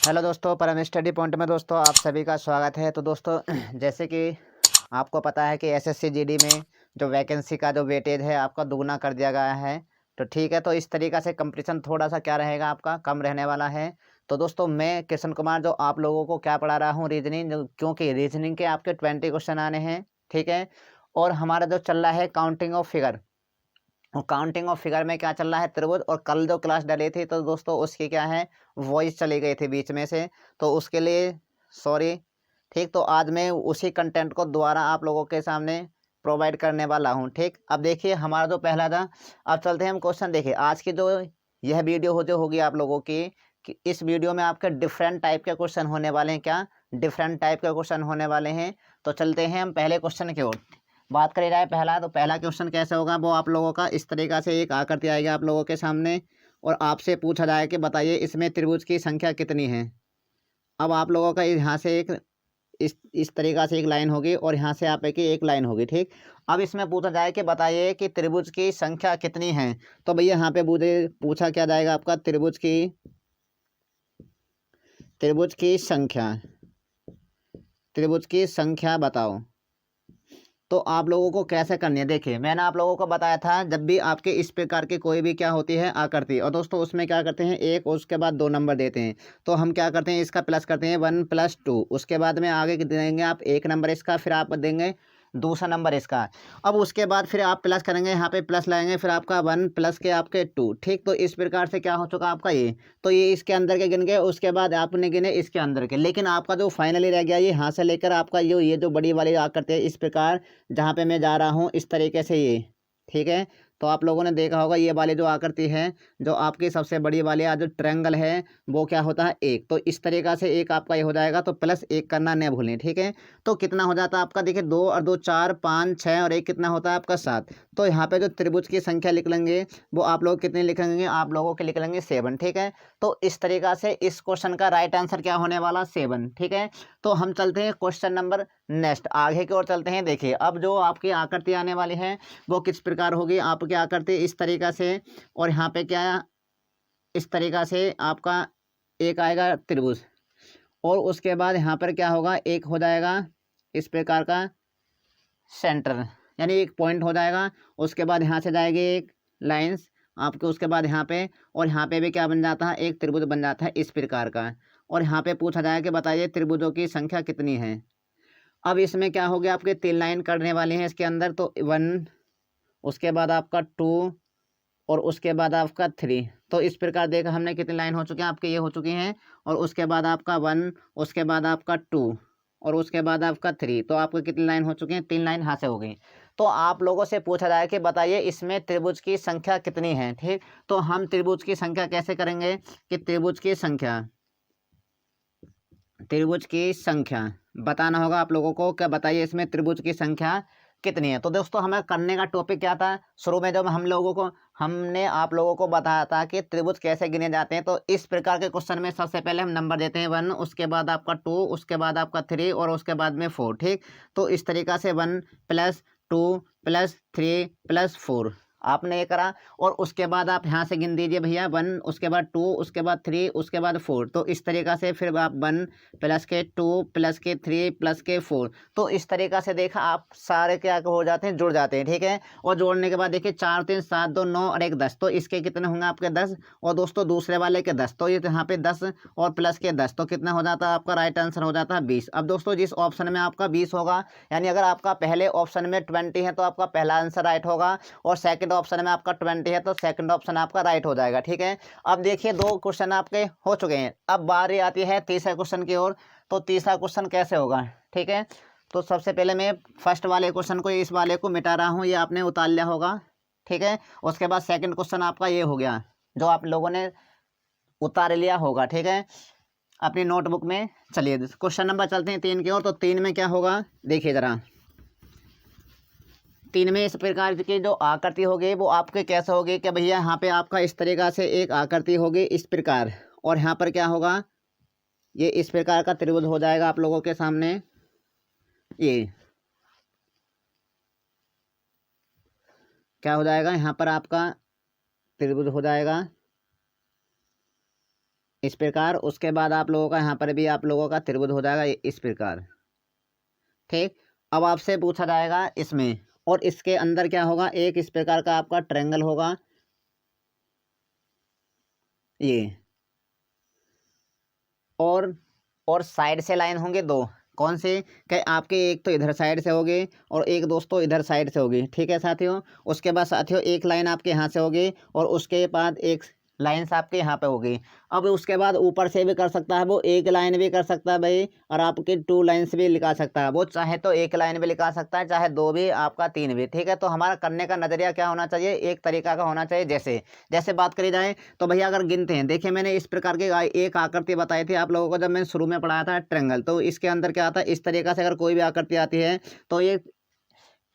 Hello दोस्तों, परम study point में दोस्तों आप सभी का स्वागत है। तो दोस्तों जैसे कि आपको पता है कि एसएससी जीडी में जो वैकेंसी का जो वेटेज है आपका दुगना कर दिया गया है। तो ठीक है, तो इस तरीक़ा से कंपटीशन थोड़ा सा क्या रहेगा, आपका कम रहने वाला है। तो दोस्तों मैं कृष्ण कुमार जो आप लोगों को क्या पढ़ा रहा हूँ, रीजनिंग, क्योंकि रीजनिंग के आपके 20 क्वेश्चन आने हैं। ठीक है, और हमारा जो चल रहा है काउंटिंग ऑफ फिगर, और काउंटिंग ऑफ फिगर में क्या चल रहा है, त्रिभुज। और कल जो क्लास डली थी तो दोस्तों उसकी क्या है, वॉइस चली गई थी बीच में से, तो उसके लिए सॉरी। ठीक, तो आज मैं उसी कंटेंट को दोबारा आप लोगों के सामने प्रोवाइड करने वाला हूँ। ठीक, अब देखिए हमारा जो पहला था, अब चलते हैं हम क्वेश्चन। देखिए आज की जो यह वीडियो जो होगी आप लोगों की, कि इस वीडियो में आपके डिफरेंट टाइप के क्वेश्चन होने वाले हैं। क्या डिफरेंट टाइप के क्वेश्चन होने वाले हैं। तो चलते हैं हम पहले क्वेश्चन की ओर। बात करी जाए पहला, तो पहला क्वेश्चन कैसे होगा, वो आप लोगों का इस तरीक़ा से एक आकृति आएगी आप लोगों के सामने, और आपसे पूछा जाए कि बताइए इसमें त्रिभुज की संख्या कितनी है। अब आप लोगों का यहाँ से एक इस तरीक़ा से एक लाइन होगी, और यहाँ से आप एक लाइन होगी। ठीक, अब इसमें पूछा जाए कि बताइए कि त्रिभुज की संख्या कितनी है। तो भैया यहाँ पे पूछा क्या जाएगा, आपका त्रिभुज की संख्या बताओ। तो आप लोगों को कैसे करनी है, देखिए मैंने आप लोगों को बताया था, जब भी आपके इस प्रकार की कोई भी क्या होती है आकृति, और दोस्तों उसमें क्या करते हैं, एक और उसके बाद दो नंबर देते हैं। तो हम क्या करते हैं, इसका प्लस करते हैं 1+2, उसके बाद में आगे देंगे आप एक नंबर इसका, फिर आप देंगे दूसरा नंबर इसका। अब उसके बाद फिर आप प्लस करेंगे, यहाँ पे प्लस लाएंगे, फिर आपका 1 प्लस के आपके 2। ठीक, तो इस प्रकार से क्या हो चुका आपका ये, तो ये इसके अंदर के गिन गए, उसके बाद आपने गिने इसके अंदर के, लेकिन आपका जो फाइनली रह गया ये यहाँ से लेकर आपका ये जो बड़ी वाली आकृति है इस प्रकार, जहाँ पे मैं जा रहा हूँ इस तरीके से ये। ठीक है, तो आप लोगों ने देखा होगा ये वाली जो आकृति है, जो आपकी सबसे बड़ी वाली जो ट्रायंगल है, वो क्या होता है एक। तो इस तरीक़ा से एक आपका ये हो जाएगा, तो +1 करना नहीं भूलें। ठीक है, तो कितना हो जाता है आपका, देखिए 2 और 2 4 5 6 और 1 कितना होता है आपका 7। तो यहाँ पे जो त्रिभुज की संख्या लिख लेंगे वो आप लोग कितनी लिख लेंगे, आप लोगों के लिख लेंगे 7। ठीक है, तो इस तरीक़ा से इस क्वेश्चन का राइट आंसर क्या होने वाला, 7। ठीक है, तो हम चलते हैं क्वेश्चन नंबर नेक्स्ट, आगे की ओर चलते हैं। देखिए अब जो आपकी आकृति आने वाली है वो किस प्रकार होगी, आपकी आकृति इस तरीक़ा से, और यहाँ पे क्या इस तरीक़ा से आपका एक आएगा त्रिभुज, और उसके बाद यहाँ पर क्या होगा, एक हो जाएगा इस प्रकार का सेंटर, यानी एक पॉइंट हो जाएगा। उसके बाद यहाँ से जाएगी एक लाइंस आपके, उसके बाद यहाँ पे, और यहाँ पे भी क्या बन जाता है, एक त्रिभुज बन जाता है इस प्रकार का। और यहाँ पे पूछा जाए कि बताइए त्रिभुजों की संख्या कितनी है। अब इसमें क्या हो गया, आपके 3 लाइन करने वाली हैं इसके अंदर, तो 1, उसके बाद आपका 2, और उसके बाद आपका 3। तो इस प्रकार देखा हमने कितनी लाइन हो चुकी हैं आपके, ये हो चुकी हैं, और उसके बाद आपका 1, उसके बाद आपका 2, और उसके बाद आपका 3। तो आपको कितनी लाइन हो चुकी हैं, 3 लाइन यहाँ से हो गई। तो आप लोगों से पूछा जाए कि बताइए इसमें त्रिभुज की संख्या कितनी है। ठीक, तो हम त्रिभुज की संख्या कैसे करेंगे, कि त्रिभुज की संख्या बताना होगा आप लोगों को, क्या बताइए इसमें त्रिभुज की संख्या कितनी है। तो दोस्तों हमें करने का टॉपिक क्या था, शुरू में जब हमने आप लोगों को बताया था कि त्रिभुज कैसे गिने जाते हैं। तो इस प्रकार के क्वेश्चन में सबसे पहले हम नंबर देते हैं 1, उसके बाद आपका 2, उसके बाद आपका 3, और उसके बाद में 4। ठीक, तो इस तरीक़ा से 1 + 2 + 3 + 4 आपने ये करा, और उसके बाद आप यहाँ से गिन दीजिए भैया 1, उसके बाद 2, उसके बाद 3, उसके बाद 4। तो इस तरीक़ा से फिर आप 1 + के 2 + के 3 + के 4। तो इस तरीक़ा से देखा आप सारे क्या हो जाते हैं, जुड़ जाते हैं। ठीक है, और जोड़ने के बाद देखिए 4 3 7 2 9 और 1 10, तो इसके कितने होंगे आपके 10, और दोस्तों दूसरे वाले के 10, तो ये यहाँ पे 10 और प्लस के 10, तो कितना हो जाता है आपका, राइट आंसर हो जाता है 20। अब दोस्तों जिस ऑप्शन में आपका 20 होगा, यानी अगर आपका पहले ऑप्शन में 20 है तो आपका पहला आंसर राइट होगा, और सेकंड ऑप्शन में आपका 20 है तो सेकंड ऑप्शन आपका राइट हो जाएगा। ठीक है, अब देखिए 2 क्वेश्चन आपके हो चुके हैं, अब बारी आती है तीसरे क्वेश्चन की ओर। तो तीसरा क्वेश्चन कैसे होगा, ठीक है, तो सबसे पहले मैं फर्स्ट वाले क्वेश्चन को, इस वाले को मिटा रहा हूँ, ये आपने उतार लिया होगा। ठीक है, उसके बाद सेकंड क्वेश्चन आपका ये हो गया जो आप लोगों ने उतार लिया होगा। ठीक है, अपनी नोटबुक में चलिए क्वेश्चन नंबर चलते हैं 3 की ओर। तो 3 में क्या होगा, देखिए ज़रा 3 में इस प्रकार की जो आकृति होगी वो आपके कैसे होगी, कि भैया यहाँ पे आपका इस तरीक़ा से एक आकृति होगी इस प्रकार, और यहाँ पर क्या होगा, ये इस प्रकार का त्रिभुज हो जाएगा आप लोगों के सामने। ये क्या हो जाएगा, यहाँ पर आपका त्रिभुज हो जाएगा, इस प्रकार। उसके बाद आप लोगों का यहाँ पर भी आप लोगों का त्रिभुज हो जाएगा इस प्रकार। ठीक, अब आपसे पूछा जाएगा इसमें, और इसके अंदर क्या होगा, एक इस प्रकार का आपका ट्रायंगल होगा ये, और साइड से लाइन होंगे दो। कौन से, कि आपके एक तो इधर साइड से होगी और एक दोस्तों इधर साइड से होगी। ठीक है साथियों। उसके बाद साथियों एक लाइन आपके यहाँ से होगी और उसके बाद एक लाइन्स आपके यहाँ पे होगी। अब उसके बाद ऊपर से भी कर सकता है वो, एक लाइन भी कर सकता है भाई, और आपकी 2 लाइन्स भी लिखा सकता है वो। चाहे तो एक लाइन भी लिखा सकता है, चाहे 2 भी, आपका 3 भी। ठीक है, तो हमारा करने का नज़रिया क्या होना चाहिए, एक तरीका का होना चाहिए। जैसे जैसे बात करी जाए तो भैया अगर गिनते हैं, देखिए मैंने इस प्रकार की एक आकृति बताई थी आप लोगों को जब मैंने शुरू में पढ़ाया था ट्रायंगल। तो इसके अंदर क्या आता है, इस तरीका से अगर कोई भी आकृति आती है तो ये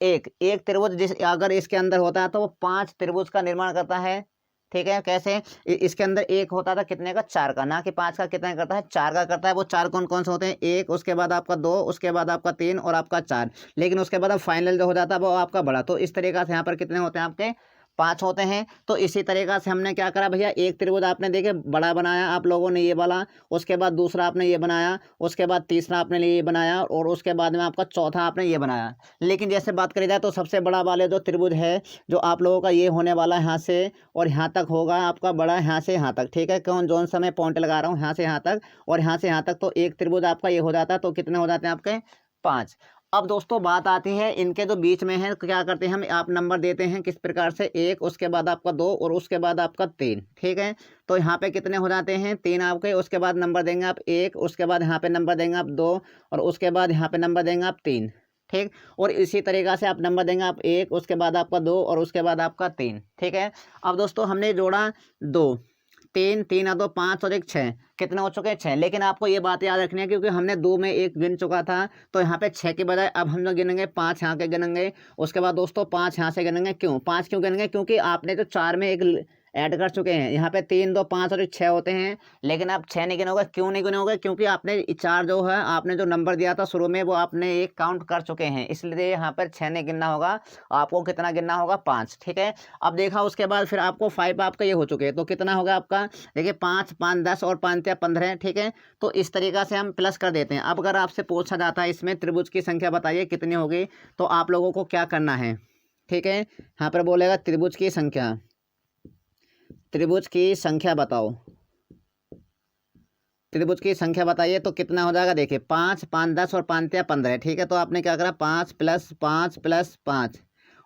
एक एक त्रिभुज जिस अगर इसके अंदर होता है तो वो 5 त्रिभुज का निर्माण करता है। ठीक है, कैसे, इसके अंदर एक होता था कितने का, 4 का, ना कि 5 का। कितने करता है, 4 का करता है। वो 4 कौन कौन से होते हैं, एक, उसके बाद आपका 2, उसके बाद आपका 3 और आपका 4। लेकिन उसके बाद अब फाइनल जो हो जाता है वो आपका बड़ा। तो इस तरीका से यहाँ पर कितने होते हैं आपके, 5 होते हैं। तो इसी तरीका से हमने क्या करा भैया, एक त्रिभुज आपने देखे बड़ा बनाया आप लोगों ने ये वाला, उसके बाद दूसरा आपने ये बनाया, उसके बाद तीसरा आपने ये बनाया, और उसके बाद में आपका चौथा आपने ये बनाया। लेकिन जैसे बात करी जाए तो सबसे बड़ा वाले जो त्रिभुज है जो आप लोगों का ये होने वाला है यहाँ से और यहाँ तक होगा आपका बड़ा, यहाँ से यहाँ तक। ठीक है, कौन जोन सा मैं पॉइंट लगा रहा हूँ, यहाँ से यहाँ तक और यहाँ से यहाँ तक। तो एक त्रिभुज आपका ये हो जाता है। तो कितने हो जाते हैं आपके, 5। अब दोस्तों बात आती है इनके जो बीच में है, क्या करते हैं हम, आप नंबर देते हैं किस प्रकार से, एक, उसके बाद आपका 2 और उसके बाद आपका 3। ठीक है, तो यहाँ पे कितने हो जाते हैं, 3 आपके। उसके बाद नंबर देंगे आप 1, उसके बाद यहाँ पे नंबर देंगे आप 2 और उसके बाद यहाँ पे नंबर देंगे आप 3। ठीक, और इसी तरीका से आप नंबर देंगे आप 1, उसके बाद आपका 2 और उसके बाद आपका 3। ठीक है, अब दोस्तों हमने जोड़ा 2, 3, 3 और 2 5 और 1 6, कितने हो चुके हैं, 6। लेकिन आपको ये बात याद रखनी है क्योंकि हमने 2 में 1 गिन चुका था, तो यहाँ पे 6 के बजाय अब हम लोग गिनेंगे 5 यहाँ के गिनेंगे। उसके बाद दोस्तों 5 यहाँ से गिनेंगे। क्यों 5 क्यों गिनेंगे, क्योंकि आपने तो 4 में 1 ऐड कर चुके हैं। यहाँ पे 3, 2, 5 और 6 होते हैं, लेकिन आप 6 नहीं गिनोगे। क्यों नहीं गिनोगे, क्योंकि आपने 4 जो है आपने जो नंबर दिया था शुरू में वो आपने 1 काउंट कर चुके हैं, इसलिए यहाँ पर 6 नहीं गिनना होगा। आपको कितना गिनना होगा, 5। ठीक है, अब उसके बाद फिर आपको 5 आपका ये हो चुके हैं, तो कितना होगा आपका, देखिए 5, 5 10 और 5 15। ठीक है, तो इस तरीका से हम प्लस कर देते हैं। अब अगर आपसे पूछा जाता है इसमें त्रिभुज की संख्या बताइए कितनी होगी, तो आप लोगों को क्या करना है। ठीक है, यहाँ पर बोलेगा त्रिभुज की संख्या, त्रिभुज की संख्या बताओ, त्रिभुज की संख्या बताइए। तो कितना हो जाएगा, देखिए 5, 5 10 और 5 15। ठीक है, तो आपने क्या करा, 5 + 5 + 5,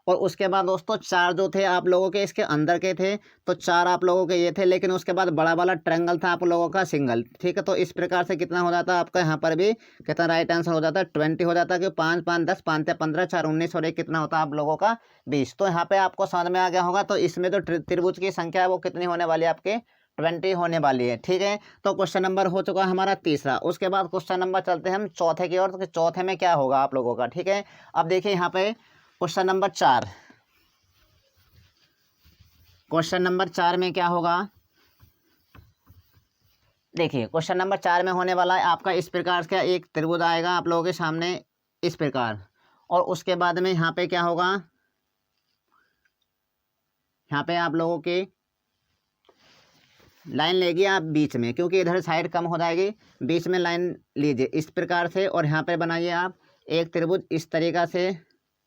और उसके बाद दोस्तों 4 जो थे आप लोगों के इसके अंदर के थे, तो 4 आप लोगों के ये थे। लेकिन उसके बाद बड़ा वाला ट्रायंगल था आप लोगों का सिंगल। ठीक है, तो इस प्रकार से कितना हो जाता है आपका, यहाँ पर भी कितना राइट आंसर हो जाता है, 20 हो जाता है। कि 5, 5 10, 5 15, 4 19 और 1 कितना होता है आप लोगों का, 20। तो यहाँ पे आपको समझ में आ गया होगा। तो इसमें जो त्रिभुज की संख्या है वो कितनी होने वाली है आपके, 20 होने वाली है। ठीक है, तो क्वेश्चन नंबर हो चुका हमारा तीसरा। उसके बाद क्वेश्चन नंबर चलते हैं हम चौथे की ओर। तो चौथे में क्या होगा आप लोगों का, ठीक है। अब देखिए यहाँ पे क्वेश्चन नंबर 4, क्वेश्चन नंबर 4 में क्या होगा, देखिए क्वेश्चन नंबर 4 में होने वाला है आपका इस प्रकार का एक त्रिभुज आएगा आप लोगों के सामने इस प्रकार, और उसके बाद में यहाँ पे क्या होगा, यहाँ पे आप लोगों की लाइन लेगी आप बीच में, क्योंकि इधर साइड कम हो जाएगी, बीच में लाइन लीजिए इस प्रकार से, और यहाँ पे बनाइए आप एक त्रिभुज इस तरीका से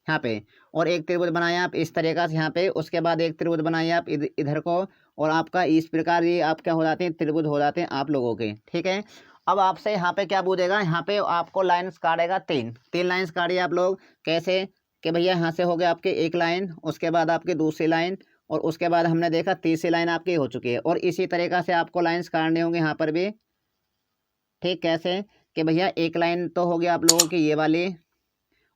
यहाँ पे, और एक त्रिभुज बनाइए आप इस तरीका से यहाँ पे। उसके बाद एक त्रिभुज बनाइए आप इधर को, और आपका इस प्रकार ये आप क्या हो जाते हैं, त्रिभुज हो जाते हैं आप लोगों के। ठीक है, अब आपसे यहाँ पे क्या पूछेगा, यहाँ पे आपको लाइन्स काटेगा, तीन लाइन्स काटिए आप लोग। कैसे कि भैया यहाँ से हो गया आपके एक लाइन, उसके बाद आपकी दूसरी लाइन, और उसके बाद हमने देखा तीसरी लाइन आपकी हो चुकी है। और इसी तरीका से आपको लाइन्स काटने होंगे यहाँ पर भी। ठीक, कैसे कि भैया एक लाइन तो हो गया आप लोगों की ये वाली,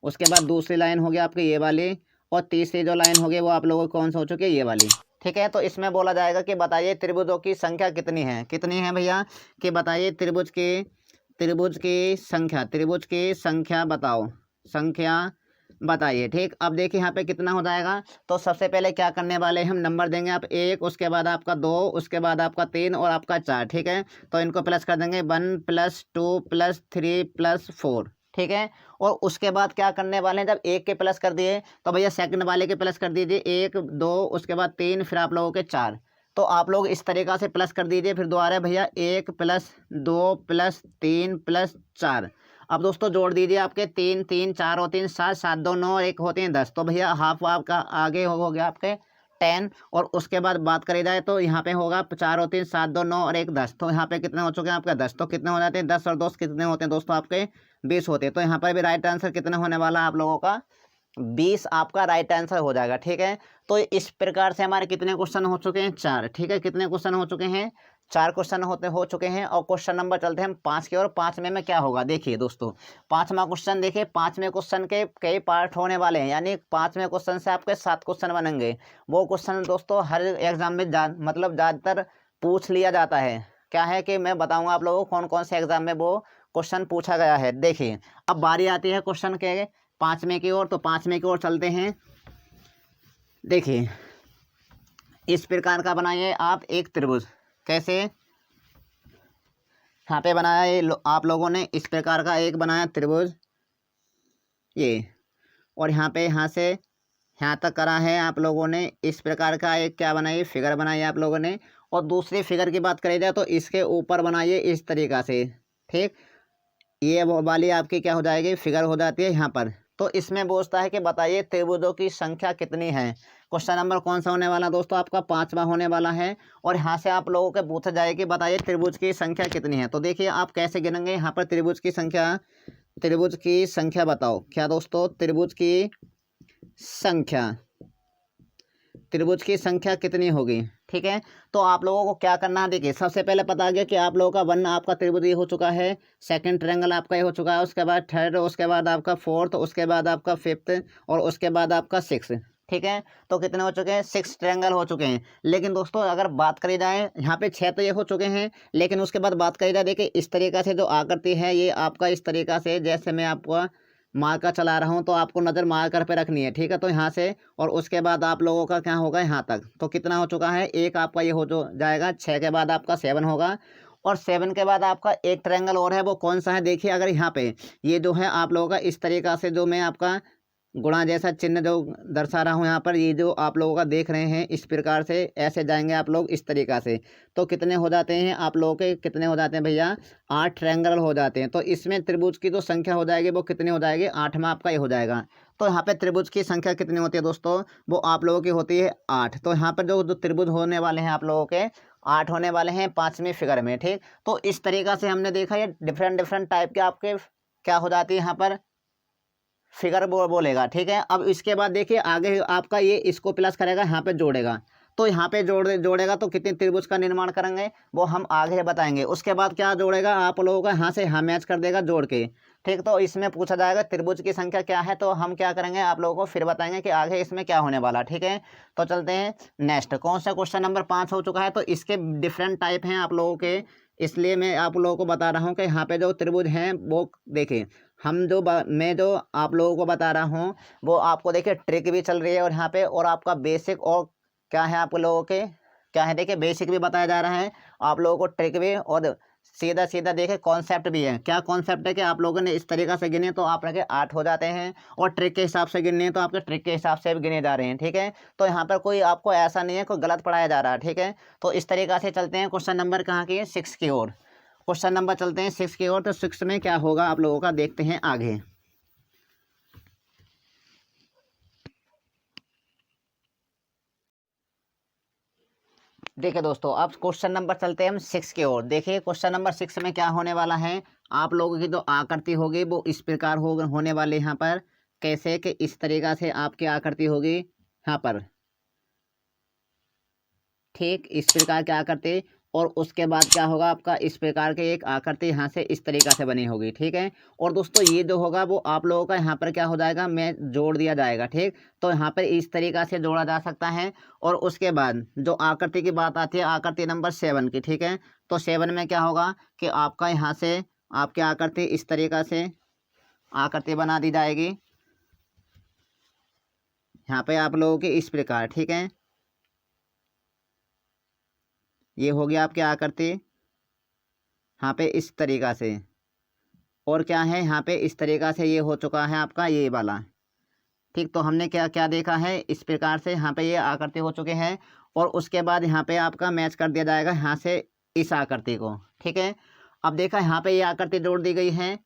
उसके बाद दूसरी लाइन हो गया आपकी ये वाली, और तीसरी जो लाइन होगी वो आप लोगों को कौन सा हो चुकी है, ये वाली। ठीक है, तो इसमें बोला जाएगा कि बताइए त्रिभुजों की संख्या कितनी है, कितनी है भैया, कि बताइए त्रिभुज की संख्या, त्रिभुज की संख्या बताओ, संख्या बताइए। ठीक, अब देखिए यहाँ पे कितना हो जाएगा। तो सबसे पहले क्या करने वाले हैं हम, नंबर देंगे आप 1, उसके बाद आपका 2, उसके बाद आपका 3 और आपका 4। ठीक है, तो इनको प्लस कर देंगे, 1 + 2 + 3 + 4। ठीक है, और उसके बाद क्या करने वाले हैं, जब 1 के प्लस कर दिए तो भैया सेकंड वाले के प्लस कर दीजिए, 1 2 उसके बाद 3 फिर आप लोगों के 4। तो आप लोग इस तरीक़ा से प्लस कर दीजिए। फिर दोबारा भैया 1 + 2 + 3 + 4। अब दोस्तों जोड़ दीजिए आपके 3 3 4 और 3 7 7 2 9 और 1 होते हैं 10। तो भैया हाफ आपका आगे हो गया आपके 10। और उसके बाद बात करी जाए तो यहाँ पे होगा 4 और 3 7 2 9 और 1 10। तो यहाँ पे कितने हो चुके हैं आपका 10। तो कितने हो जाते हैं 10 और 2 कितने होते हैं दोस्तों आपके 20 होते हैं। तो यहाँ पर भी राइट आंसर कितना होने वाला है आप लोगों का 20 आपका राइट आंसर हो जाएगा। ठीक है, तो इस प्रकार से हमारे कितने क्वेश्चन हो चुके हैं 4। ठीक है, कितने क्वेश्चन हो चुके हैं 4 क्वेश्चन हो चुके हैं। और क्वेश्चन नंबर चलते हैं हम 5 की ओर। 5 में क्या होगा देखिए दोस्तों, 5वां क्वेश्चन देखिए। 5वें क्वेश्चन के कई पार्ट होने वाले हैं, यानी 5वें क्वेश्चन से आपके 7 क्वेश्चन बनेंगे। वो क्वेश्चन दोस्तों हर एग्जाम में मतलब ज़्यादातर पूछ लिया जाता है। क्या है कि मैं बताऊंगा आप लोगों को कौन कौन से एग्जाम में वो क्वेश्चन पूछा गया है। देखिए अब बारी आती है क्वेश्चन के 5वें की ओर। तो 5वें की ओर चलते हैं। देखिए इस प्रकार का बनाइए आप एक त्रिभुज। कैसे यहाँ पे बनाया ये आप लोगों ने इस प्रकार का एक बनाया त्रिभुज ये। और यहाँ पे यहाँ से यहाँ तक करा है आप लोगों ने। इस प्रकार का एक क्या बनाइए फिगर बनाइए आप लोगों ने। और दूसरी फिगर की बात करी जाए तो इसके ऊपर बनाइए इस तरीक़ा से। ठीक, ये वो वाली आपकी क्या हो जाएगी फिगर हो जाती है यहाँ पर। तो इसमें पूछता है कि बताइए त्रिभुजों की संख्या कितनी है। क्वेश्चन नंबर कौन सा होने वाला दोस्तों आपका 5वां होने वाला है। और यहाँ से आप लोगों के पूछा जाए कि बताइए त्रिभुज की संख्या कितनी है। तो देखिए आप कैसे गिनेंगे यहाँ पर त्रिभुज की संख्या बताओ। क्या दोस्तों त्रिभुज की संख्या कितनी होगी। ठीक है, तो आप लोगों को क्या करना है देखिए सबसे पहले पता गया कि आप लोगों का 1 आपका त्रिभुज ये हो चुका है। सेकंड ट्रायंगल आपका ये हो चुका है। उसके बाद थर्ड, उसके बाद आपका फोर्थ, उसके बाद आपका फिफ्थ और उसके बाद आपका 6। ठीक है, तो कितने हो चुके हैं 6 ट्रायंगल हो चुके हैं। लेकिन दोस्तों अगर बात करी जाए यहाँ पे 6 तो ये हो चुके हैं। लेकिन उसके बाद बात करी जाए देखिए इस तरीक़ा से जो आकृति है ये आपका इस तरीक़ा से, जैसे मैं आपको मार्कर चला रहा हूँ तो आपको नज़र मार्कर पे रखनी है। ठीक है, तो यहाँ से और उसके बाद आप लोगों का क्या होगा यहाँ तक। तो कितना हो चुका है एक आपका ये हो जो जाएगा। 6 के बाद आपका 7 होगा। और 7 के बाद आपका एक ट्रायंगल और है, वो कौन सा है देखिए। अगर यहाँ पे ये जो है आप लोगों का इस तरीक़ा से जो मैं आपका गुणा जैसा चिन्ह जो दर्शा रहा हूँ यहाँ पर, ये जो आप लोगों का देख रहे हैं इस प्रकार से ऐसे जाएंगे आप लोग इस तरीक़ा से। तो कितने हो जाते हैं आप लोगों के कितने हो जाते हैं भैया 8 ट्रायंगल हो जाते हैं। तो इसमें त्रिभुज की जो संख्या हो जाएगी वो कितनी हो जाएगी 8वां आपका ये हो जाएगा। तो यहाँ पे त्रिभुज की संख्या कितनी होती है दोस्तों, वो आप लोगों की होती है 8। तो यहाँ पर जो त्रिभुज होने वाले हैं आप लोगों के 8 होने वाले हैं 5वीं फिगर में। ठीक, तो इस तरीक़ा से हमने देखा ये डिफरेंट टाइप के आपके क्या हो जाती है यहाँ पर फिगर बोलेगा। ठीक है, अब इसके बाद देखिए आगे आपका ये इसको प्लस करेगा यहाँ पे जोड़ेगा। तो यहाँ पे जोड़ेगा तो कितने त्रिभुज का निर्माण करेंगे वो हम आगे बताएंगे। उसके बाद क्या जोड़ेगा आप लोगों का यहाँ से यहाँ मैच कर देगा जोड़ के। ठीक, तो इसमें पूछा जाएगा त्रिभुज की संख्या क्या है। तो हम क्या करेंगे आप लोगों को फिर बताएंगे कि आगे इसमें क्या होने वाला। ठीक है, तो चलते हैं नेक्स्ट। कौन सा क्वेश्चन नंबर 5 हो चुका है। तो इसके डिफरेंट टाइप हैं आप लोगों के, इसलिए मैं आप लोगों को बता रहा हूँ कि यहाँ पे जो त्रिभुज हैं वो देखिए मैं जो आप लोगों को बता रहा हूँ वो आपको देखिए ट्रिक भी चल रही है और यहाँ पे और आपका बेसिक और क्या है आप लोगों के क्या है देखिए बेसिक भी बताया जा रहा है आप लोगों को, ट्रिक भी और सीधा सीधा देखिए कॉन्सेप्ट भी है। क्या कॉन्सेप्ट है कि आप लोगों ने इस तरीक़ा से गिने तो आप के 8 हो जाते हैं और ट्रिक के हिसाब से गिने तो आपके ट्रिक के हिसाब से भी गिने जा रहे हैं। ठीक है, तो यहाँ पर कोई आपको ऐसा नहीं है कोई गलत पढ़ाया जा रहा है। ठीक है, तो इस तरीक़ा से चलते हैं क्वेश्चन नंबर कहाँ की 6 की ओर। क्वेश्चन नंबर चलते हैं 6 की ओर। तो 6 में क्या होगा आप लोगों का देखते हैं आगे। देखिए दोस्तों अब क्वेश्चन नंबर चलते हैं हम 6 की ओर। देखिए क्वेश्चन नंबर 6 में क्या होने वाला है, आप लोगों की जो आकृति होगी वो इस प्रकार होने वाली यहाँ पर। कैसे कि इस तरीक़ा से आपकी आकृति होगी यहाँ पर। ठीक, इस प्रकार की आकृति और उसके बाद क्या होगा आपका इस प्रकार के एक आकृति यहाँ से इस तरीक़ा से बनी होगी। ठीक है, और दोस्तों ये जो होगा वो आप लोगों का यहाँ पर क्या हो जाएगा मैं जोड़ दिया जाएगा। ठीक, तो यहाँ पर इस तरीक़ा से जोड़ा जा सकता है। और उसके बाद जो आकृति की बात आती है आकृति नंबर 7 की। ठीक है, तो 7 में क्या होगा कि आपका यहाँ से आपकी आकृति इस तरीक़ा से आकृति बना दी जाएगी यहाँ पे आप लोगों की इस प्रकार। ठीक है, ये हो गया आपकी आकृति यहाँ पे इस तरीक़ा से। और क्या है यहाँ पे इस तरीक़ा से ये हो चुका है आपका ये वाला। ठीक, तो हमने क्या क्या देखा है, इस प्रकार से यहाँ पे ये आकृति हो चुके हैं और उसके बाद यहाँ पे आपका मैच कर दिया जाएगा यहाँ से इस आकृति को। ठीक है, अब देखा यहाँ पे ये आकृति जोड़ दी गई है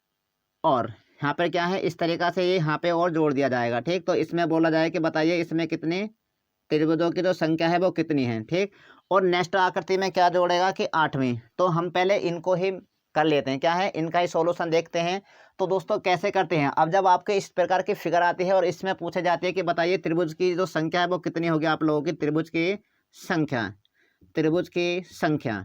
और यहाँ पर क्या है, इस तरीक़ा से ये यहाँ पे और जोड़ दिया जाएगा। ठीक, तो इसमें बोला जाए कि बताइए इसमें कितने त्रिभुजों की जो संख्या है वो कितनी है। ठीक, और नेक्स्ट आकृति में क्या जोड़ेगा कि 8वीं। तो हम पहले इनको ही कर लेते हैं, क्या है, इनका ही सॉल्यूशन देखते हैं। तो दोस्तों कैसे करते हैं, अब जब आपके इस प्रकार की फिगर आती है और इसमें पूछे जाती है कि बताइए त्रिभुज की जो संख्या है वो कितनी होगी आप लोगों की, त्रिभुज की संख्या, त्रिभुज की संख्या।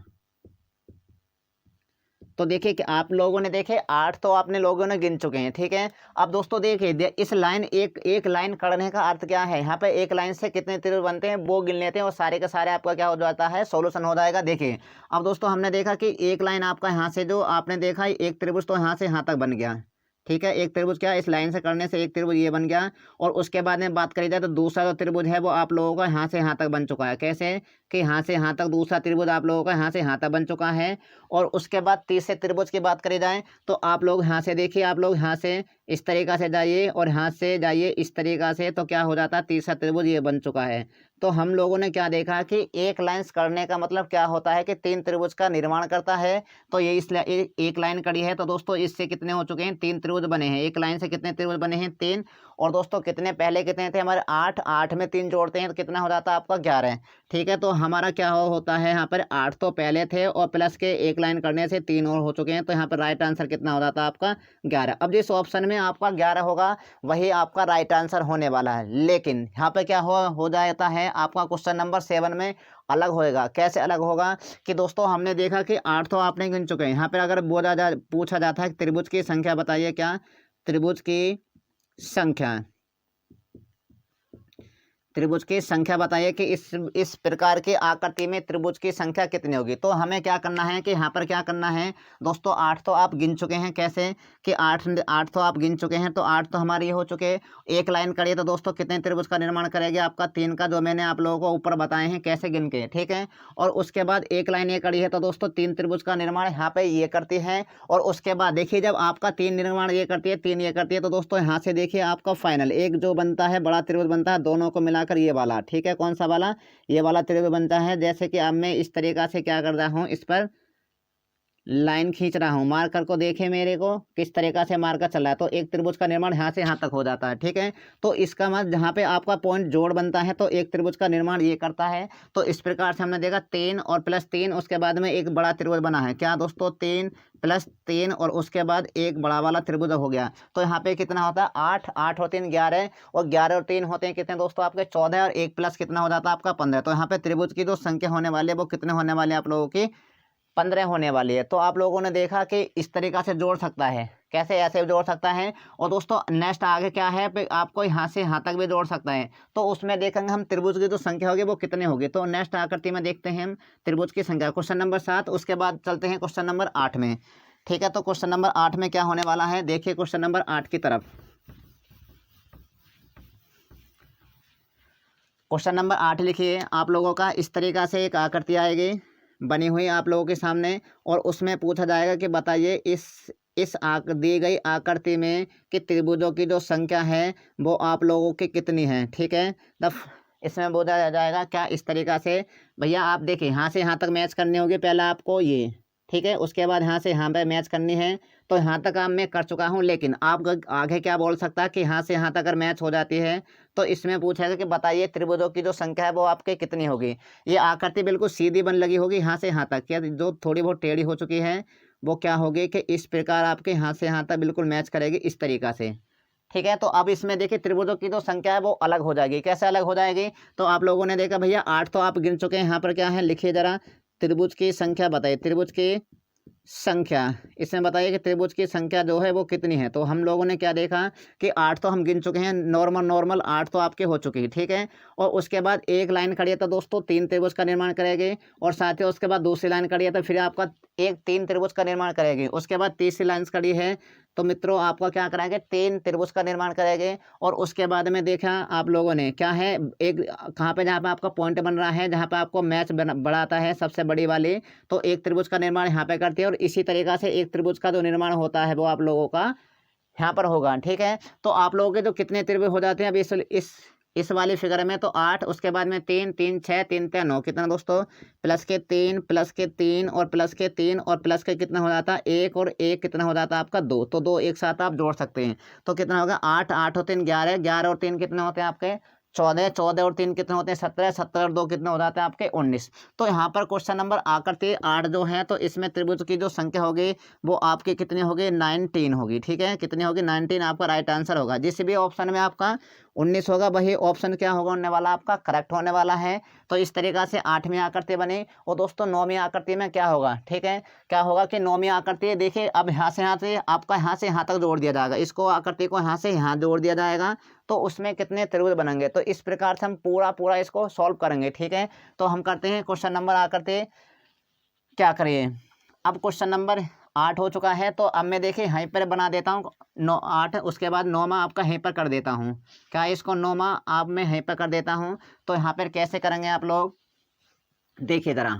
तो देखिए कि आप लोगों ने देखे 8 तो आपने लोगों ने गिन चुके हैं। ठीक है, अब दोस्तों देखिए इस लाइन एक लाइन करने का अर्थ क्या है, यहाँ पे एक लाइन से कितने त्रिभुज बनते हैं वो गिन लेते हैं और सारे के सारे आपका क्या हो जाता है, सॉल्यूशन हो जाएगा। देखिए अब दोस्तों हमने देखा कि एक लाइन आपका यहाँ से जो आपने देखा एक त्रिभुज तो यहाँ से यहाँ तक बन गया। ठीक है, एक त्रिभुज क्या, इस लाइन से करने से एक त्रिभुज ये बन गया और उसके बाद में बात करी जाए तो दूसरा जो त्रिभुज है वो आप लोगों का यहाँ से यहाँ तक बन चुका है। कैसे कि यहाँ से यहाँ तक दूसरा त्रिभुज आप लोगों का यहाँ से यहाँ तक बन चुका है। और उसके बाद तीसरे त्रिभुज की बात करी जाए तो आप लोग यहाँ से देखिए, आप लोग यहाँ से इस तरीक़ा से जाइए और यहाँ से जाइए इस तरीक़ा से, तो क्या हो जाता है, तीसरा त्रिभुज ये बन चुका है। तो हम लोगों ने क्या देखा कि एक लाइन करने का मतलब क्या होता है कि 3 त्रिभुज का निर्माण करता है। तो ये इसलिए एक लाइन कड़ी है तो दोस्तों इससे कितने हो चुके हैं, 3 त्रिभुज बने हैं। एक लाइन से कितने त्रिभुज बने हैं, 3। और दोस्तों कितने पहले कितने थे हमारे, 8। 8 में 3 जोड़ते हैं तो कितना हो जाता है आपका 11। ठीक है, तो हमारा क्या होता है यहाँ पर 8 तो पहले थे और प्लस के एक लाइन करने से 3 और हो चुके हैं। तो यहाँ पर राइट आंसर कितना हो जाता है आपका 11। अब जिस ऑप्शन में आपका 11 होगा वही आपका राइट आंसर होने वाला है। लेकिन यहाँ पे क्या हो जाता है आपका क्वेश्चन नंबर 7 में अलग होएगा। कैसे अलग होगा कि दोस्तों हमने देखा कि 8 तो आपने गिन चुके हैं। यहाँ पर अगर पूछा जाता है त्रिभुज की संख्या बताइए, क्या त्रिभुज की संख्या, त्रिभुज की संख्या बताइए कि इस प्रकार की आकृति में त्रिभुज की संख्या कितनी होगी। तो हमें क्या करना है कि यहाँ पर क्या करना है दोस्तों, 8 तो आप गिन चुके हैं। कैसे कि 8 तो आप गिन चुके हैं, तो 8 तो हमारे ये हो चुके। एक लाइन करिए तो दोस्तों कितने त्रिभुज का निर्माण करेगी, आपका 3 का, जो मैंने आप लोगों को ऊपर बताए हैं कैसे गिन के। ठीक है, और उसके बाद एक लाइन ये कड़ी है तो दोस्तों 3 त्रिभुज का निर्माण यहाँ पे ये करती है। और उसके बाद देखिए जब आपका 3 निर्माण ये करती है, 3 ये करती है, तो दोस्तों यहाँ से देखिए आपका फाइनल एक जो बनता है बड़ा त्रिभुज बनता है, दोनों को मिलाकर ये वाला। ठीक है, कौन सा वाला, ये वाला त्रिभुज बनता है। जैसे कि अब मैं इस तरीका से क्या कर रहा हूँ, इस पर लाइन खींच रहा हूँ, मार्कर को देखे मेरे को किस तरीका से मार्कर चल रहा है। तो एक त्रिभुज का निर्माण यहाँ से यहाँ तक हो जाता है। ठीक है, तो इसका मतलब जहाँ पे आपका पॉइंट जोड़ बनता है तो एक त्रिभुज का निर्माण ये करता है। तो इस प्रकार से हमने देखा 3 और प्लस 3, उसके बाद में एक बड़ा त्रिभुज बना है। क्या दोस्तों, 3 प्लस 3 और उसके बाद एक बड़ा वाला त्रिभुज हो गया। तो यहाँ पे कितना होता है 8, 8 और 3 11, और 11 और 3 होते हैं कितने दोस्तों आपके 14, और एक प्लस कितना हो जाता है आपका 15। तो यहाँ पे त्रिभुज की जो संख्या होने वाली है वो कितने होने वाले हैं आप लोगों की, 15 होने वाली है। तो आप लोगों ने देखा कि इस तरीक़ा से जोड़ सकता है, कैसे ऐसे जोड़ सकता है। और दोस्तों नेक्स्ट आगे क्या है, आपको यहाँ से यहाँ तक भी जोड़ सकता है। तो उसमें देखेंगे हम त्रिभुज की जो संख्या होगी वो कितने होगी। तो नेक्स्ट आकृति में देखते हैं हम त्रिभुज की संख्या, क्वेश्चन नंबर 7। उसके बाद चलते हैं क्वेश्चन नंबर 8 में। ठीक है, तो क्वेश्चन नंबर 8 में क्या होने वाला है, देखिए क्वेश्चन नंबर 8 की तरफ। क्वेश्चन नंबर 8 लिखिए आप लोगों का। इस तरीक़ा से एक आकृति आएगी बनी हुई आप लोगों के सामने, और उसमें पूछा जाएगा कि बताइए इस दी गई आकृति में कि त्रिभुजों की जो संख्या है वो आप लोगों की कितनी है। ठीक है, तब इसमें बोला जाएगा क्या, इस तरीक़ा से भैया आप देखिए यहाँ से यहाँ तक मैच करनी होगी पहले आपको ये। ठीक है, उसके बाद यहाँ से यहाँ पे मैच करनी है। तो यहाँ तक मैं कर चुका हूँ, लेकिन आप आगे क्या बोल सकता है कि यहाँ से यहाँ तक अगर मैच हो जाती है तो इसमें पूछेगा कि बताइए त्रिभुजों की जो संख्या है वो आपके कितनी होगी। ये आकृति बिल्कुल सीधी बन लगी होगी यहाँ से यहाँ तक, क्या जो थोड़ी बहुत टेढ़ी हो चुकी है वो क्या होगी कि इस प्रकार आपके यहाँ से यहाँ तक बिल्कुल मैच करेगी इस तरीक़ा से। ठीक है, तो अब इसमें देखिए त्रिभुजों की जो संख्या है वो अलग हो जाएगी। कैसे अलग हो जाएगी, तो आप लोगों ने देखा भैया 8 तो आप गिन चुके हैं। यहाँ पर क्या है लिखिए ज़रा, त्रिभुज की संख्या बताइए, त्रिभुज की संख्या। इसमें बताइए कि त्रिभुज की संख्या जो है वो कितनी है। तो हम लोगों ने क्या देखा कि 8 तो हम गिन चुके हैं, नॉर्मल 8 तो आपके हो चुकी है। ठीक है, और उसके बाद एक लाइन खड़ी है तो दोस्तों 3 त्रिभुज का निर्माण करेगी, और साथ ही उसके बाद दूसरी लाइन खड़ी है तो फिर आपका 3 त्रिभुज का निर्माण करेगी। उसके बाद तीसरी लाइन खड़ी है तो मित्रों आपका क्या कराएंगे, 3 त्रिभुज का निर्माण करेंगे। और उसके बाद में देखा आप लोगों ने क्या है, एक कहाँ पे जहाँ पे आपका पॉइंट बन रहा है, जहाँ पे आपको मैच बढ़ाता है सबसे बड़ी वाली, तो एक त्रिभुज का निर्माण यहाँ पे करती है। और इसी तरीक़ा से एक त्रिभुज का जो निर्माण होता है वो आप लोगों का यहाँ पर होगा, ठीक है। तो आप लोगों के जो कितने त्रिभुज हो जाते हैं अभी इस वाली फिगर में, तो 8, उसके बाद में 3 3 6 3 3 9, कितना दोस्तों, प्लस के 3 प्लस के 3 और प्लस के 3 और प्लस के कितना हो जाता है 1 और 1 कितना हो जाता है आपका 2, तो 2 एक साथ आप जोड़ सकते हैं। तो कितना होगा 8 8 और 3 11, 11 और 3 कितने होते हैं आपके 14, 14 और 3 कितने होते हैं 17, 17 और 2 कितने हो जाते हैं आपके 19। तो यहाँ पर क्वेश्चन नंबर आकृति 8 जो है, तो इसमें त्रिभुज की जो संख्या होगी वो आपकी कितनी होगी 19 होगी, ठीक है। कितनी होगी 19 आपका राइट आंसर होगा। जिस भी ऑप्शन में आपका 19 होगा वही ऑप्शन क्या होगा होने वाला आपका करेक्ट होने वाला है। तो इस तरीक़ा से 8वीं आकृति बनी। और दोस्तों 9वीं आकृति में क्या होगा, ठीक है, क्या होगा कि 9वीं आकृति देखिए, अब यहाँ से आपका यहाँ से यहाँ तक जोड़ दिया जाएगा, इसको आकृति को यहाँ से यहाँ जोड़ दिया जाएगा, तो उसमें कितने त्रिभुज बनेंगे। तो इस प्रकार से हम पूरा इसको सॉल्व करेंगे, ठीक है। तो हम करते हैं क्वेश्चन नंबर आकृति, क्या करिए, अब क्वेश्चन नंबर 8 हो चुका है। तो अब मैं देखिए यहीं पर बना देता हूँ 9 8, उसके बाद 9वां आपका यहीं पर कर देता हूँ, क्या इसको 9वां आप मैं यहीं पर कर देता हूँ। तो यहाँ पर कैसे करेंगे आप लोग देखिए ज़रा,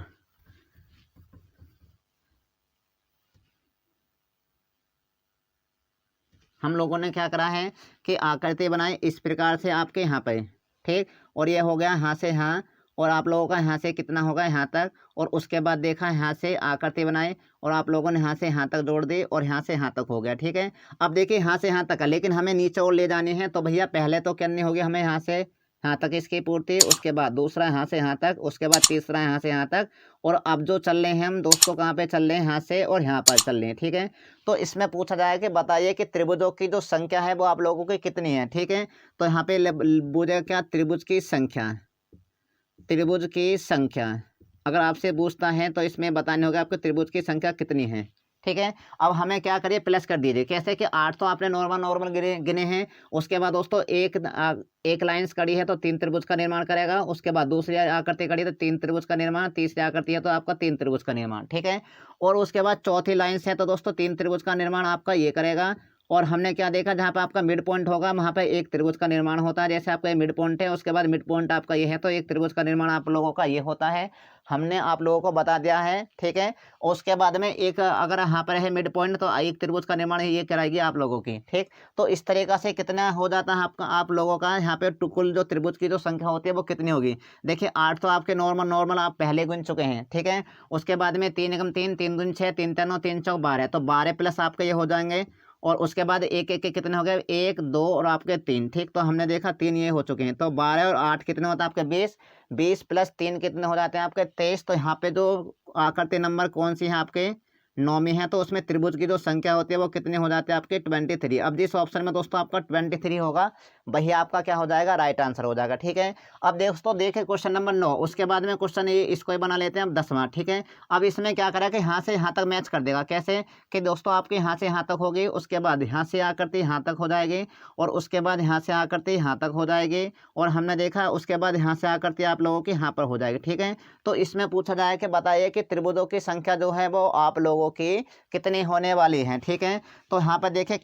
हम लोगों ने क्या करा है कि आकृति बनाई इस प्रकार से आपके यहाँ पे, ठीक, और ये हो गया यहाँ से यहाँ, और आप लोगों का यहाँ से कितना होगा यहाँ तक, और उसके बाद देखा यहाँ से आकृति बनाई और आप लोगों ने यहाँ से यहाँ तक जोड़ दी और यहाँ से यहाँ तक हो गया, ठीक है। अब देखिए यहाँ से यहाँ तक है, लेकिन हमें नीचे और ले जानी है, तो भैया पहले तो करनी होगी हमें यहाँ से यहाँ तक इसकी पूर्ति, उसके बाद दूसरा यहाँ से यहाँ तक, उसके बाद तीसरा यहाँ से यहाँ तक, और अब जो चल रहे हैं हम दोस्तों कहाँ पे चल रहे हैं, यहाँ से और यहाँ पर चल रहे हैं, ठीक है। तो इसमें पूछा जाए कि बताइए कि त्रिभुजों की जो संख्या है वो आप लोगों की कितनी है, ठीक है। तो यहाँ पे पूछा क्या त्रिभुज की संख्या, त्रिभुज की संख्या अगर आपसे पूछता है तो इसमें बताने होगा आपको त्रिभुज की संख्या कितनी है, ठीक है। अब हमें क्या करिए प्लस कर दीजिए, कैसे कि 8 तो आपने नॉर्मल गिने हैं। उसके बाद दोस्तों एक लाइन्स कड़ी है तो 3 त्रिभुज का निर्माण करेगा, उसके बाद दूसरी आकृति कड़ी तो 3 त्रिभुज का निर्माण, तीसरी आकृति है तो आपका 3 त्रिभुज का निर्माण, ठीक है। और उसके बाद चौथी लाइन्स है तो दोस्तों 3 त्रिभुज का निर्माण आपका ये करेगा। और हमने क्या देखा, जहाँ पे आपका मिड पॉइंट होगा वहाँ पे एक त्रिभुज का निर्माण होता है, जैसे आपका मिड पॉइंट है उसके बाद मिड पॉइंट आपका ये है तो एक त्रिभुज का निर्माण आप लोगों का ये होता है, हमने आप लोगों को बता दिया है, ठीक है। उसके बाद में एक अगर यहाँ पर है मिड पॉइंट तो एक त्रिभुज का निर्माण ये कराएगी आप लोगों की, ठीक। तो इस तरीक़ा से कितना हो जाता है आपका आप लोगों का यहाँ पे कुल जो त्रिभुज की जो संख्या होती है वो कितनी होगी। देखिए 8 तो आपके नॉर्मल आप पहले गिन चुके हैं, ठीक है। उसके बाद में 3 एकम 3 3 दूनी 6 3 3 9 3 चौक 12, तो 12 प्लस आपके ये हो जाएंगे। और उसके बाद एक एक के कितने हो गए 1 2 और आपके 3, ठीक। तो हमने देखा 3 ये हो चुके हैं, तो 12 और 8 कितने होता है आपके 20, 20 प्लस 3 कितने हो जाते हैं आपके 23। तो यहाँ पे जो आकृति नंबर कौन सी है आपके 9वीं है, तो उसमें त्रिभुज की जो संख्या होती है वो कितने हो जाते हैं आपके 23। अब जिस ऑप्शन में दोस्तों आपका 23 होगा वही आपका क्या हो जाएगा राइट आंसर हो जाएगा, ठीक है। अब दोस्तों देखिए क्वेश्चन नंबर 9, उसके बाद में क्वेश्चन ये इसको ही बना लेते हैं अब 10वां, ठीक है। अब इसमें क्या करा कि यहाँ से यहाँ तक मैच कर देगा, कैसे कि दोस्तों आपके यहाँ से यहाँ तक होगी, उसके बाद यहाँ से आकृति यहाँ तक हो जाएगी, और उसके बाद यहाँ से आकृति यहाँ तक हो जाएगी, और हमने देखा उसके बाद यहाँ से आकृति आप लोगों की यहाँ पर हो जाएगी, ठीक है। तो इसमें पूछा जाए कि बताइए कि त्रिभुजों की संख्या जो है वो आप लोगों की कितनी होने वाली है, ठीक है। तो यहाँ पर देखिए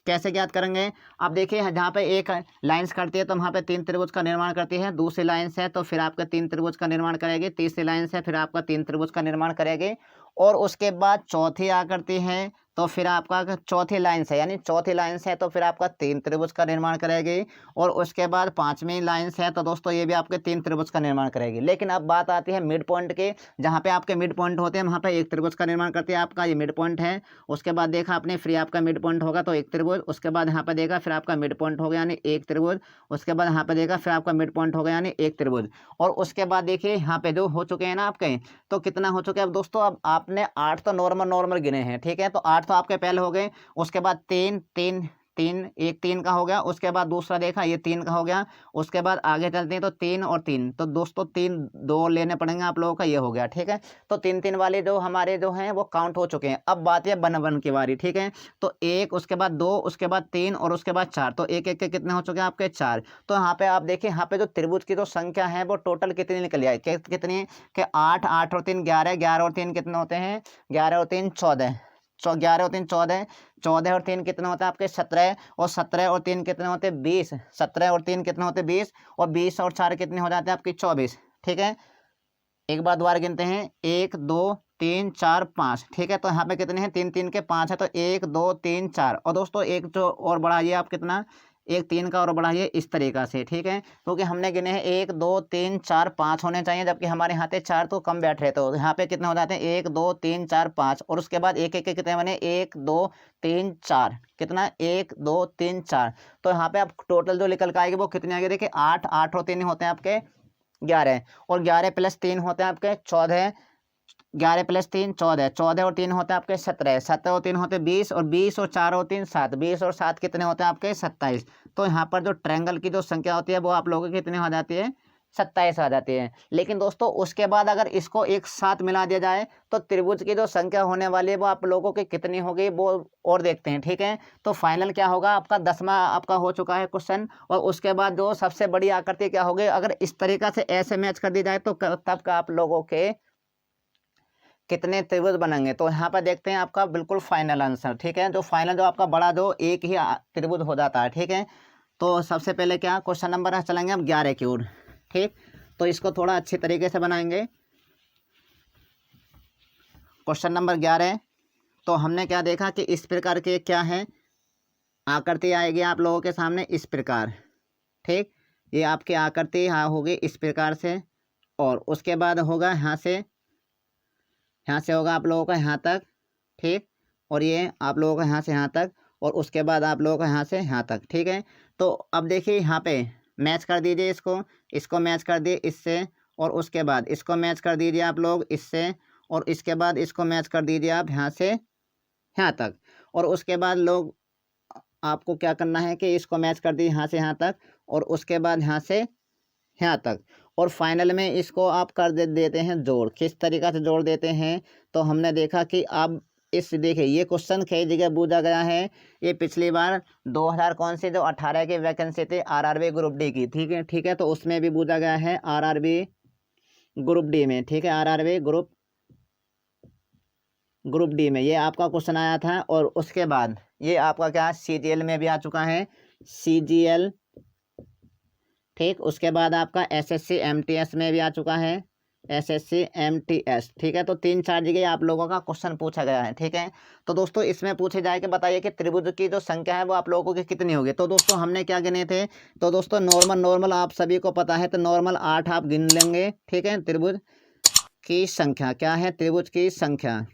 कैसे ज्ञात करेंगे। अब देखिए जहाँ पे एक लाइंस करती है तो वहाँ पे 3 त्रिभुज का निर्माण करती है, दूसरी लाइंस है तो फिर आपका 3 त्रिभुज का निर्माण करेगी, तीसरी लाइंस है फिर आपका 3 त्रिभुज का निर्माण करेगी, और उसके बाद चौथी आकृति है तो फिर आपका चौथी लाइंस है, यानी चौथी लाइंस है तो फिर आपका 3 त्रिभुज का निर्माण करेगी, और उसके बाद 5वीं लाइंस है तो दोस्तों ये भी आपके 3 त्रिभुज का निर्माण करेगी। लेकिन अब बात आती है मिड पॉइंट के, जहाँ पे आपके मिड पॉइंट होते हैं वहाँ पे एक त्रिभुज का निर्माण करती है, आपका ये मिड पॉइंट है। उसके बाद देखा आपने फिर आपका मिड पॉइंट होगा तो एक त्रिभुज, उसके बाद यहाँ पर देखा फिर आपका मिड पॉइंट हो गया यानी एक त्रिभुज, उसके बाद यहाँ पर देखा फिर आपका मिड पॉइंट हो गया यानी एक त्रिभुज, और उसके बाद देखिए यहाँ पे जो हो चुके हैं ना आपके, तो कितना हो चुके हैं अब दोस्तों। अब आपने 8 तो नॉर्मल गिने हैं, ठीक है। तो 8 तो आपके पहले हो गए, उसके बाद 3 3 3 एक 3 का हो गया, उसके बाद दूसरा देखा ये 3 का हो गया, उसके बाद आगे चलते हैं तो 3 और 3, तो दोस्तों 3 2 लेने पड़ेंगे आप लोगों का, ये हो गया, ठीक है। तो 3 3 वाले जो हमारे जो हैं वो काउंट हो चुके हैं। अब बात है बन की बारी, ठीक है। तो 1 उसके बाद 2 उसके बाद 3 और उसके बाद 4, तो एक एक के कितने हो चुके हैं आपके 4। तो यहाँ पे आप देखिए यहाँ पे जो त्रिभुज की जो संख्या है वो टोटल कितनी निकल आई, कितनी कि 8 8 और 3 11, 11 और 3 कितने होते हैं 11 और 3 14, 11 और 3 14, 14 और 3 कितने होते हैं आपके 17, और 17 और 3 कितने होते हैं 20, 17 और 3 कितने होते हैं 20, और 20 और 4 कितने हो जाते हैं आपके 24, ठीक है। एक बार दोबारा गिनते हैं 1 2 3 4 5, ठीक है। तो यहाँ पे कितने हैं, 3 3 के 5 है, तो 1 2 3 4। और दोस्तों एक जो और बढ़ाइए आप, कितना, एक 3 का और बढ़ाइए इस तरीक़ा से, ठीक है। क्योंकि हमने गिने हैं 1 2 3 4 5 होने चाहिए, जबकि हमारे यहाँ पे 4 तो कम बैठ रहे, तो यहाँ पे कितने हो जाते हैं 1 2 3 4 5। और उसके बाद एक एक के कितने बने, 1 2 3 4, कितना 1 2 3 4। तो यहाँ पे आप टोटल जो निकल के आएगी वो कितनी आएगी, देखिए 8 8 और 3 होते हैं आपके 11, और 11 प्लस 3 होते हैं आपके 14, 11 प्लस 3 14, 14 और 3 होते हैं आपके 17, 17 और 3 होते हैं 20, और 20 और 4 और 3 7, 20 और 7 कितने होते हैं आपके 27। तो यहाँ पर जो ट्रायंगल की जो संख्या होती है वो आप लोगों की कितनी हो जाती है, 27 आ जाती है। लेकिन दोस्तों उसके बाद अगर इसको एक साथ मिला दिया जाए तो त्रिभुज की जो संख्या होने वाली है वो आप लोगों की कितनी होगी वो और देखते हैं, ठीक है। तो फाइनल क्या होगा आपका, 10वां आपका हो चुका है क्वेश्चन। और उसके बाद जो सबसे बड़ी आकृति क्या होगी, अगर इस तरीक़ा से ऐसे मैच कर दी जाए तो तब का आप लोगों के कितने त्रिभुज बनेंगे। तो यहाँ पर देखते हैं आपका बिल्कुल फाइनल आंसर, ठीक है। जो फाइनल जो आपका बड़ा जो एक ही त्रिभुज हो जाता है, ठीक है। तो सबसे पहले क्या क्वेश्चन नंबर चलेंगे हम 11 की ओर, ठीक। तो इसको थोड़ा अच्छे तरीके से बनाएंगे। क्वेश्चन नंबर 11, तो हमने क्या देखा कि इस प्रकार के क्या है आकृति आएगी आप लोगों के सामने इस प्रकार, ठीक। ये आपकी आकृति यहाँ होगी इस प्रकार से, और उसके बाद होगा यहाँ से होगा आप लोगों का यहाँ तक, ठीक। और ये आप लोगों का यहाँ से यहाँ तक, और उसके बाद आप लोगों का यहाँ से यहाँ तक, ठीक है। तो अब देखिए यहाँ पे मैच कर दीजिए इसको मैच कर दिए इससे, और उसके बाद इसको मैच कर दीजिए आप लोग इससे, और इसके बाद इसको मैच कर दीजिए आप यहाँ से यहाँ तक। और उसके बाद लोग आपको क्या करना है कि इसको मैच कर दीजिए यहाँ से यहाँ तक, और उसके बाद यहाँ से यहाँ तक। और फाइनल में इसको आप कर देते हैं जोड़। किस तरीक़ा से जोड़ देते हैं, तो हमने देखा कि अब इस देखिए ये क्वेश्चन कई जगह पूछा गया है। ये पिछली बार 2000 कौन सी जो 18 की वैकेंसी थी आरआरबी ग्रुप डी की, ठीक है। तो उसमें भी पूछा गया है आरआरबी ग्रुप डी में, ठीक है। आरआरबी ग्रुप डी में ये आपका क्वेश्चन आया था। और उसके बाद ये आपका क्या सीजीएल में भी आ चुका है, सीजीएल, ठीक। उसके बाद आपका एसएससी एमटीएस में भी आ चुका है, एसएससी एमटीएस, ठीक है। तो 3 4 जगह आप लोगों का क्वेश्चन पूछा गया है, ठीक है। तो दोस्तों इसमें पूछे जाए कि बताइए कि त्रिभुज की जो संख्या है वो आप लोगों की कितनी होगी। तो दोस्तों हमने क्या गिने थे, तो दोस्तों नॉर्मल आप सभी को पता है, तो नॉर्मल 8 आप गिन लेंगे, ठीक है। त्रिभुज की संख्या क्या है, त्रिभुज की संख्या,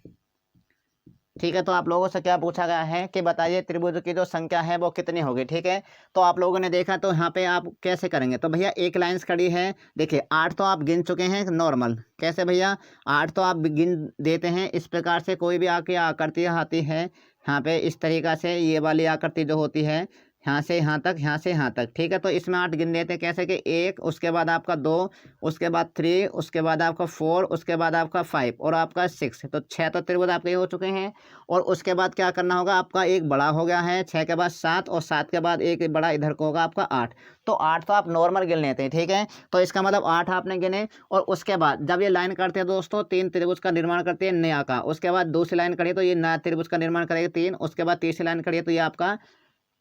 ठीक है। तो आप लोगों से क्या पूछा गया है कि बताइए त्रिभुज की जो संख्या है वो कितनी होगी, ठीक है। तो आप लोगों ने देखा, तो यहाँ पे आप कैसे करेंगे, तो भैया एक लाइन्स खड़ी है, देखिए 8 तो आप गिन चुके हैं नॉर्मल, कैसे भैया 8 तो आप गिन देते हैं इस प्रकार से। कोई भी आके आकृति आती है यहाँ पे इस तरीक़ा से, ये वाली आकृति जो होती है यहाँ से यहाँ तक, यहाँ से यहाँ तक, ठीक है। तो इसमें 8 गिन लेते हैं कैसे कि 1, उसके बाद आपका 2, उसके बाद 3, उसके बाद आपका 4, उसके बाद आपका 5 और आपका 6। तो 6 तो त्रिभुज आपके हो चुके हैं। और उसके बाद क्या करना होगा, आपका एक बड़ा हो गया है 6 के बाद 7, और 7 के बाद एक बड़ा इधर को होगा आपका 8। तो 8 तो आप नॉर्मल गिन लेते हैं, ठीक है। तो इसका मतलब 8 आपने गिने। और उसके बाद जब ये लाइन करते हैं दोस्तों 3 त्रिभुज का निर्माण करते हैं नया का, उसके बाद दूसरी लाइन करिए तो ये नया त्रिभुज का निर्माण करेगी 3, उसके बाद तीसरी लाइन करिए तो ये आपका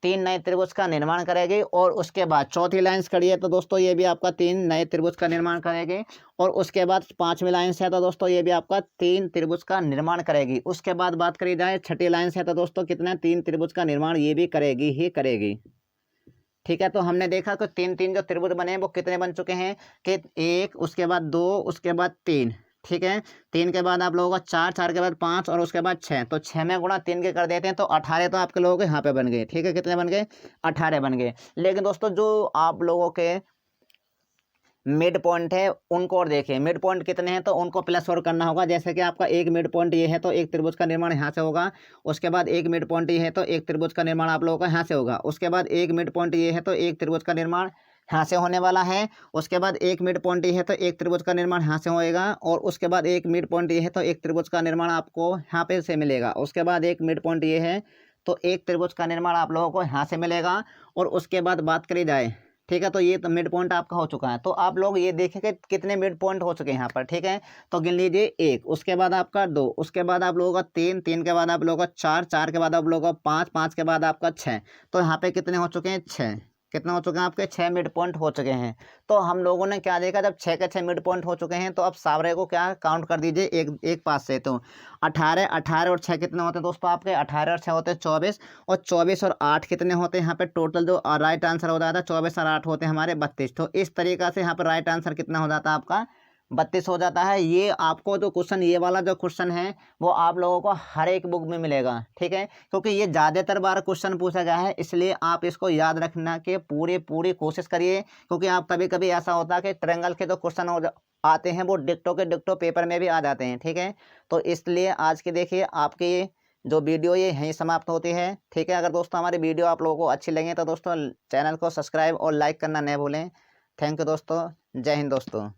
3 नए त्रिभुज का निर्माण करेगी। और उसके बाद चौथी लाइन्स खड़ी है तो दोस्तों ये भी आपका 3 नए त्रिभुज का निर्माण करेगी। और उसके बाद 5वीं लाइन्स है तो दोस्तों ये भी आपका 3 त्रिभुज का निर्माण करेगी। उसके बाद बात करी जाए 6ठी लाइन्स है तो दोस्तों कितने 3 त्रिभुज का निर्माण ये भी करेगी ही करेगी, ठीक है। तो हमने देखा कि 3 जो त्रिभुज बने हैं वो कितने बन चुके हैं कि 1, उसके बाद 2, उसके बाद 3, ठीक है। 3 के बाद आप लोगों का 4, 4 के बाद 5 और उसके बाद 6। तो 6 में गुणा 3 के कर देते हैं तो 18 तो आपके लोगों के यहाँ पे बन गए, ठीक है। कितने बन गए, 18 बन गए। लेकिन दोस्तों जो आप लोगों के मिड पॉइंट है उनको और देखिए, मिड पॉइंट कितने हैं तो उनको प्लस और करना होगा। जैसे कि आपका एक मिड पॉइंट ये है तो एक त्रिभुज का निर्माण यहाँ से होगा। उसके बाद एक मिड पॉइंट ये है तो एक त्रिभुज का निर्माण आप लोगों का यहाँ से होगा। उसके बाद एक मिड पॉइंट ये है तो एक त्रिभुज का निर्माण यहाँ से होने वाला है। उसके बाद एक मिड पॉइंट ये है तो एक त्रिभुज का निर्माण यहाँ से होएगा। और उसके बाद एक मिड पॉइंट ये है तो एक त्रिभुज का निर्माण आपको यहाँ पे से मिलेगा। उसके बाद एक मिड पॉइंट ये है तो एक त्रिभुज का निर्माण आप लोगों को यहाँ से मिलेगा। और उसके बाद बात करी जाए, ठीक है, तो ये तो मिड पॉइंट आपका हो चुका है। तो आप लोग ये देखें कि कितने मिड पॉइंट हो चुके हैं यहाँ पर, ठीक है। तो गिन लीजिए 1, उसके बाद आपका 2, उसके बाद आप लोगों का 3, 3 के बाद आप लोगों का 4, 4 के बाद आप लोगों का 5, 5 के बाद आपका 6। तो यहाँ पे कितने हो चुके हैं 6, कितना हो चुके हैं आपके 6 मिड पॉइंट हो चुके हैं। तो हम लोगों ने क्या देखा, जब 6 के 6 मिड पॉइंट हो चुके हैं तो अब सावरे को क्या काउंट कर दीजिए एक एक पास से। तो 18 18 और 6 कितने होते हैं दोस्तों आपके, 18 और 6 होते हैं 24, और 24 और 8 कितने होते हैं यहाँ पे टोटल जो राइट आंसर हो जाता है, 24 और 8 होते हैं हमारे 32। तो इस तरीका से यहाँ पर राइट आंसर कितना हो जाता है आपका 32 हो जाता है। ये आपको जो क्वेश्चन, ये वाला जो क्वेश्चन है वो आप लोगों को हर एक बुक में मिलेगा, ठीक है, क्योंकि ये ज़्यादातर बार क्वेश्चन पूछा गया है, इसलिए आप इसको याद रखना के पूरी कोशिश करिए। क्योंकि आप कभी कभी ऐसा होता है कि ट्रायंगल के जो क्वेश्चन आते हैं वो डिक्टो के डिक्टो पेपर में भी आ जाते हैं, ठीक है। तो इसलिए आज के देखिए आपके ये जो वीडियो ये यहीं समाप्त होती है, ठीक है। अगर दोस्तों हमारी वीडियो आप लोगों को अच्छी लगे तो दोस्तों चैनल को सब्सक्राइब और लाइक करना न भूलें। थैंक यू दोस्तों, जय हिंद दोस्तों।